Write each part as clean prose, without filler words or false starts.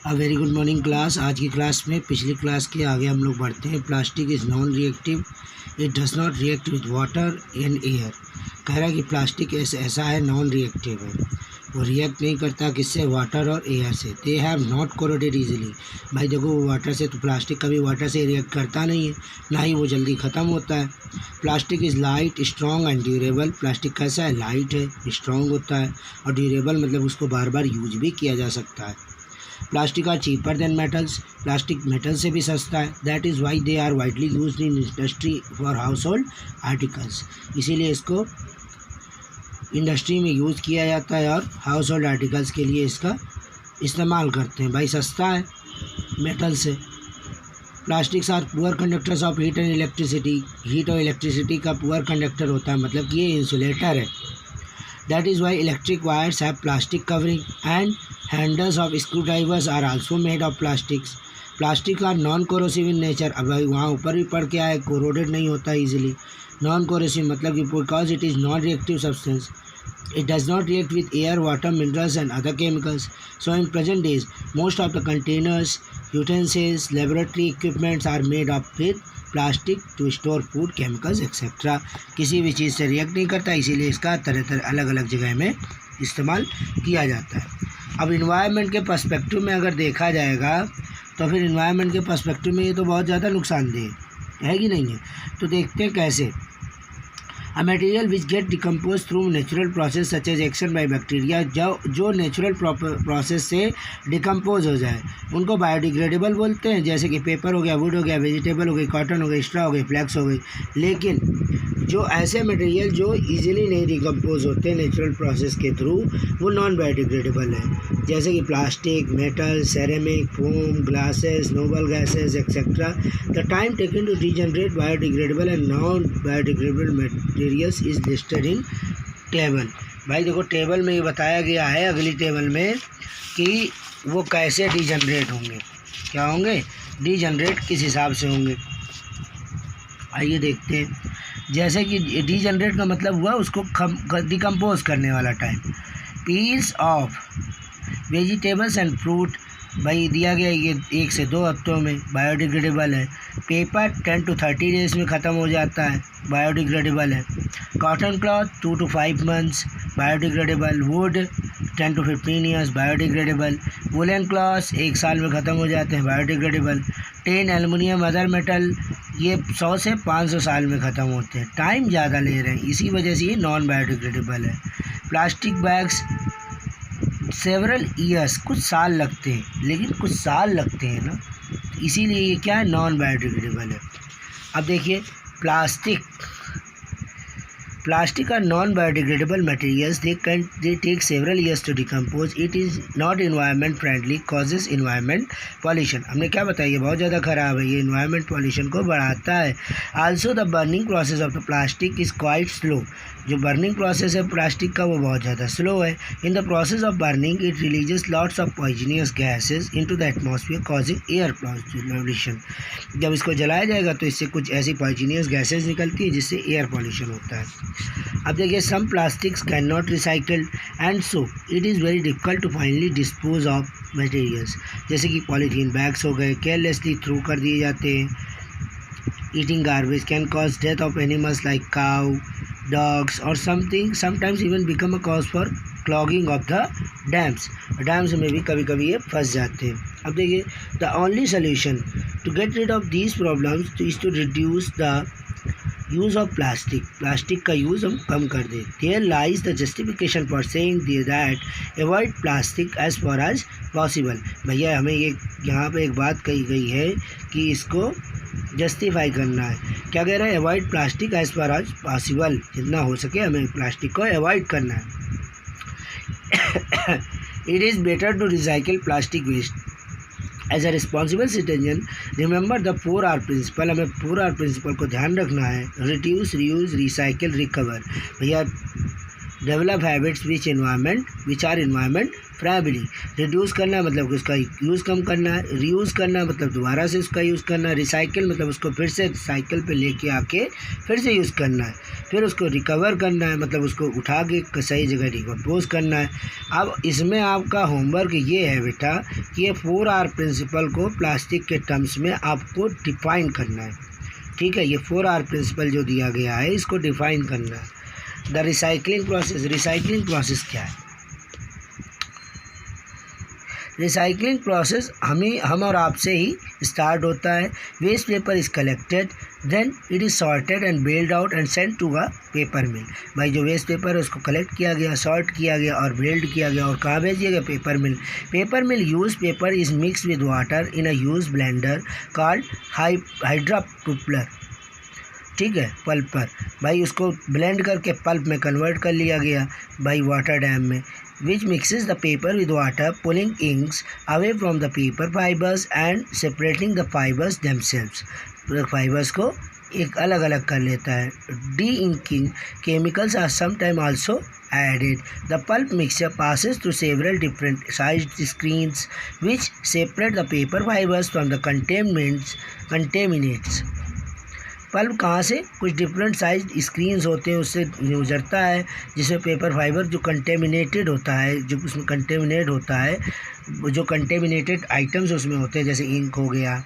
A very good morning class. आज की class में पिछली क्लास के आगे हम लोग बढ़ते हैं। Plastic is non reactive, it does not react with water and air. कह रहा है कि प्लास्टिक ऐसा है, नॉन रिएक्टिव है, वो रिएक्ट नहीं करता किससे, वाटर और एयर से। They have not corroded easily. भाई देखो, वाटर से तो प्लास्टिक कभी वाटर से रिएक्ट करता नहीं है, ना ही वो जल्दी ख़त्म होता है। Plastic is light, strong and durable. Plastic कैसा है, लाइट है, स्ट्रॉन्ग होता है और ड्यूरेबल मतलब उसको बार बार यूज भी किया जा सकता है। Plastic are cheaper than metals. Plastic metal से भी सस्ता है। That is why they are widely used in industry for household articles. इसीलिए इसको इंडस्ट्री में यूज़ किया जाता है और हाउस होल्ड आर्टिकल्स के लिए इसका इस्तेमाल करते हैं। भाई सस्ता है मेटल से। Plastics are poor conductors of heat and electricity. Heat और इलेक्ट्रिसिटी का पुअर कंडक्टर होता है, मतलब कि ये इंसुलेटर है। That is why electric wires have plastic covering and handles of screwdrivers are also made of plastics. Plastic are non-corrosive in nature. अब वहाँ ऊपर भी पढ़ के आए, corroded नहीं होता easily. Non-corrosive मतलब कि because it is non-reactive substance. It does not react with air, water, minerals and other chemicals. So in present days, most of the containers, utensils, laboratory equipments are made up with plastic to store food, chemicals etcetera. किसी भी चीज़ से react नहीं करता, इसीलिए इसका तरह तरह अलग अलग जगह में इस्तेमाल किया जाता है। अब इन्वायरमेंट के पर्सपेक्टिव में अगर देखा जाएगा तो फिर इन्वायरमेंट के पर्सपेक्टिव में ये तो बहुत ज़्यादा नुकसानदेह है कि नहीं है। तो देखते हैं कैसे। A material which get decomposed through natural process such as action by bacteria, जो नेचुरल प्रोसेस से डिकम्पोज हो जाए उनको बायोडिग्रेडेबल बोलते हैं। जैसे कि पेपर हो गया, वुड हो गया, वेजिटेबल हो गई, कॉटन हो गई, स्ट्रॉ हो गई, फ्लैक्स हो गई। लेकिन जो ऐसे मटेरियल जो इजीली नहीं डिकम्पोज होते नेचुरल प्रोसेस के थ्रू, वो नॉन बायोडिग्रेडेबल है। जैसे कि plastic, metal, ceramic, foam, glasses, noble gases etcetera. The time taken to degenerate biodegradable and non biodegradable materials is listed in table. भाई देखो, टेबल में ये बताया गया है अगली टेबल में कि वो कैसे डिजनरेट होंगे, क्या होंगे, डिजनरेट किस हिसाब से होंगे। आइए देखते हैं। जैसे कि डिजनरेट का मतलब हुआ उसको डिकम्पोज करने वाला time. Peels of vegetables and fruit, भाई दिया गया ये 1 से 2 हफ्तों में, बायोडिग्रेडेबल है। पेपर 10 to 30 डेज में ख़त्म हो जाता है, बायोडिग्रेडेबल है। Cotton cloth 2 to 5 months, biodegradable. Would 10 to 15 years, biodegradable. Woollen cloth 1 साल में ख़त्म हो जाते हैं, biodegradable. Tin, aluminium, other metal ये 100 से 500 साल में ख़त्म होते हैं, टाइम ज़्यादा ले रहे हैं, इसी वजह से ये नॉन बायोडिग्रेडेबल है। प्लास्टिक बैग्स सेवरल ईयर्स, कुछ साल लगते हैं, लेकिन कुछ साल लगते हैं ना, इसीलिए ये क्या है, नॉन बायोडिग्रेडेबल है। अब देखिए, Plastic are non-biodegradable materials. They take several years to decompose. It is not environment friendly, causes environment pollution. हमने क्या बताया, ये बहुत ज़्यादा ख़राब है, ये environment pollution को बढ़ाता है। Also the burning process of the plastic is quite slow. जो बर्निंग प्रोसेस है प्लास्टिक का वो बहुत ज़्यादा स्लो है। In the process of burning it releases lots of poisonous gases into the atmosphere causing air pollution. जब इसको जलाया जाएगा तो इससे कुछ ऐसी पॉइजनियस गैसेस निकलती है जिससे एयर पॉल्यूशन होता है। अब देखिए, some plastics can not recycled and so it is very difficult to finally dispose of materials. जैसे कि पॉलीथीन बैग्स हो गए, केयरलेसली थ्रू कर दिए जाते हैं। Eating garbage can cause death of animals like cow, dogs or sometimes even become a cause for clogging of the dams में भी कभी कभी ये फंस जाते हैं। अब देखिए, the only solution to get rid of these problems is to reduce the use of plastic का यूज़ हम कम कर दें। There lies the justification for saying that avoid plastic as far as possible। भैया हमें ये यहाँ पे एक बात कही गई है कि इसको जस्टिफाई करना है। क्या कह रहा है, avoid plastic as far as possible, जितना हो सके हमें प्लास्टिक को अवॉइड करना है। It is better to recycle plastic waste. As a responsible citizen remember the 4R principle. हमें 4R प्रिंसिपल को ध्यान रखना है। Reduce, reuse, recycle, recover. भैया develop habits which are environment friendly. Reduce करना मतलब कि उसका यूज़ कम करना है, रीयूज़ करना मतलब दोबारा से उसका यूज़ करना है, रिसाइकिल मतलब उसको फिर से साइकिल पे लेके आके फिर से यूज़ करना है, फिर उसको रिकवर करना है मतलब उसको उठा के सही जगह डिकम्पोज करना है। अब इसमें आपका होमवर्क ये है बेटा कि ये 4R प्रिंसिपल को प्लास्टिक के टर्म्स में आपको डिफाइन करना है। ठीक है, ये 4R प्रिंसिपल जो दिया गया है इसको डिफाइन करना है। द रिसाइकलिंग प्रोसेस क्या है? रिसाइकलिंग प्रोसेस हम और आपसे ही स्टार्ट होता है। Waste paper is collected, then it is sorted and baled out and sent to a paper mill. भाई जो वेस्ट पेपर है उसको कलेक्ट किया गया, सॉर्ट किया गया और बेल्ड किया गया और कहाँ भेज दिया गया? Paper mill. Paper mill use paper is mix with water in a use blender called hydropulper. ठीक है, पल्प पर भाई उसको ब्लेंड करके पल्प में कन्वर्ट कर लिया गया भाई वाटर डैम में, which mixes the paper with water, pulling inks away from the paper fibers and separating the fibers themselves. Fibres को एक अलग अलग कर लेता है। De-inking chemicals are sometimes also added. The pulp mixture passes through several different sized screens which separate the paper fibers from the contaminates. Pulp कहाँ से? कुछ डिफरेंट साइज स्क्रीन्स होते हैं उससे गुजरता है जिसमें पेपर फाइबर जो कंटेमिनेटेड होता है, जो उसमें कंटेमिनेट होता है, जो कंटेमिनेटेड आइटम्स उसमें होते हैं जैसे इंक हो गया,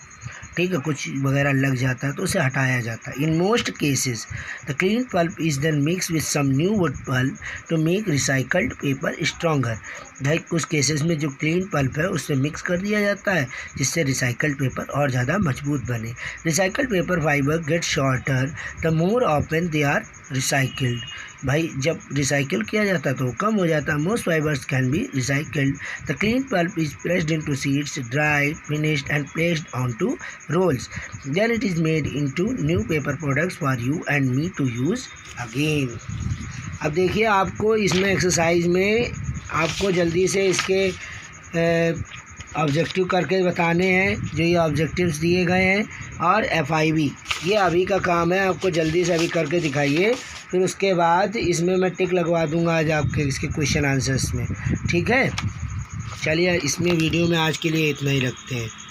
ठीक है, कुछ वगैरह लग जाता है तो उसे हटाया जाता है। In most cases the clean pulp is then mix with some new wood pulp to make recycled paper stronger. भाई कुछ केसेस में जो क्लीन पल्प है उससे मिक्स कर दिया जाता है जिससे रिसाइकल्ड पेपर और ज़्यादा मजबूत बने। Recycled paper fibre get shorter the more often they are recycled. भाई जब रिसाइकिल किया जाता है तो कम हो जाता है। Most fibres can be recycled. The clean pulp is pressed into sheets, dried, finished and placed onto rolls, then it is made into new paper products for you and me to use again. अब देखिए आपको इसमें exercise में आपको जल्दी से इसके objective करके बताने हैं जो ये ऑब्जेक्टिव्स दिए गए हैं, और FIB ये अभी का काम है, आपको जल्दी से अभी करके दिखाइए, फिर उसके बाद इसमें मैं टिक लगवा दूंगा आज आपके इसके क्वेश्चन आंसर्स में। ठीक है, चलिए इसमें वीडियो में आज के लिए इतना ही रखते हैं।